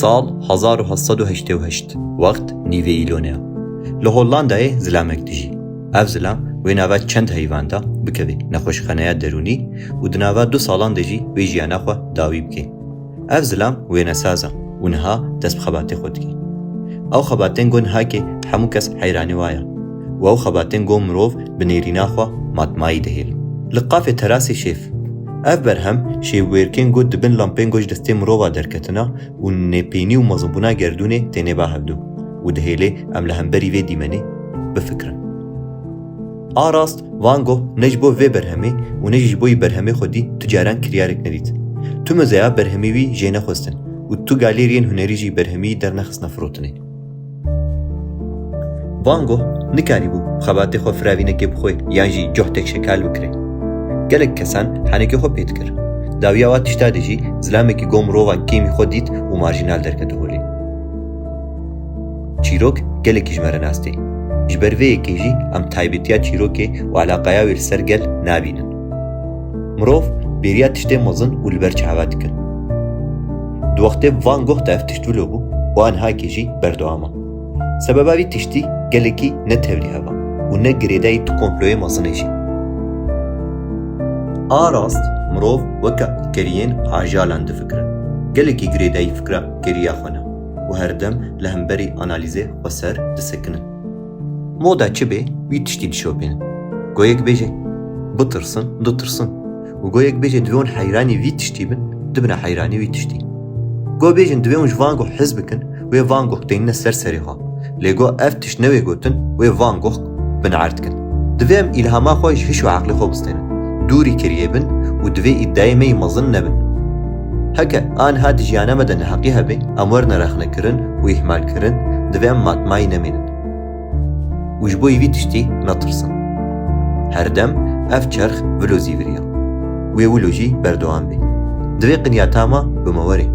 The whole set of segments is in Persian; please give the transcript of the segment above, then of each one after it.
سال 1788 وقت نیوه ایلونیا لهولندای زلامک دیجی اف زلام و ناوا چند حیواندا بکوی نخوشخانه درونی و دناوا 2 سالان دیجی وی جیانا خو داوی بکی اف زلام و نسازا و نها دست بخباتی خود کی او خباتن گون ها که همو کس حیرانی وایا و او خباتن گون مروف بنیرینا خو ماتمایی دهیل لقاف تراسی شیف اف برهم شی ویرکن گود دبن لامپن گوش دسته مرووا درکتنا و نپینی و مزبونا گردونه تینه با هبدو و دهیله ام لهمبری وی دیمنی بفکرن آراست وانگو نجبو وی برهمی و نجبوی برهمی خودی تجاران کریارک ندید تو مزایا برهمی وی جینه خوستن و تو گالیرین هنری جی برهمی در نخص نفروتنی وانگو نکاری بو خباتی خو فراوینه که بخوی یان جی جهتک شکال بکره گلک کسان حنکی خو پیت کر داویا وات تشتا دیجی زلامه کی گم رو وان کیمی خود دید و مارجینال درکته هولی چیروک گلک جمره ناستی جبروی کیجی ام تایبتیا چیروکی و علاقایا ویل سرگل نابینن مروف بیریا تشته مزن و لبر چهوات کن دو وقت وان گوه تفتشتو لبو و آنها کیجی بردواما سبباوی تشتی گلکی نتولی هوا و نه گریدای تو کمپلوی مزنشی آراست مروف وکا کریین آجالان دفکرن گلکی گریدای فکرا کریا خونه و هر دم لهمبری آنالیزه و سر دسکنن مودا چبه وی تشتی دشو بینن گویک بیجه بطرسن دطرسن و گویک بیجه دوون حیرانی وی تشتی بن دبنا حیرانی وی تشتی گو بیجن دوون جوانگو حزبکن وی وانگو تینن سر سریها لگو افتش نوی گوتن وی وانگو بنعرد کن دویم الهاما خوش هشو عقل خو بستینن دوری کریه بن و دوی ادایمه مزن نبن هکا آن ها دجیانه مدن حقی هبه امور نرخنه کرن و احمال کرن دویم ماتمای نمینن وجبوی وی تشتی نطرسن هر دم اف چرخ ولوزی وریا وی ولوجی بردوان بی دوی قنیاتاما بموری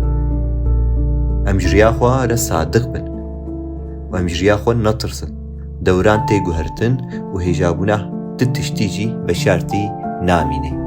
امجریا خواه لصادق بن و امجریا خواه نطرسن دوران تیگو هرتن و هجابونه تتشتیجی بشارتی نامینه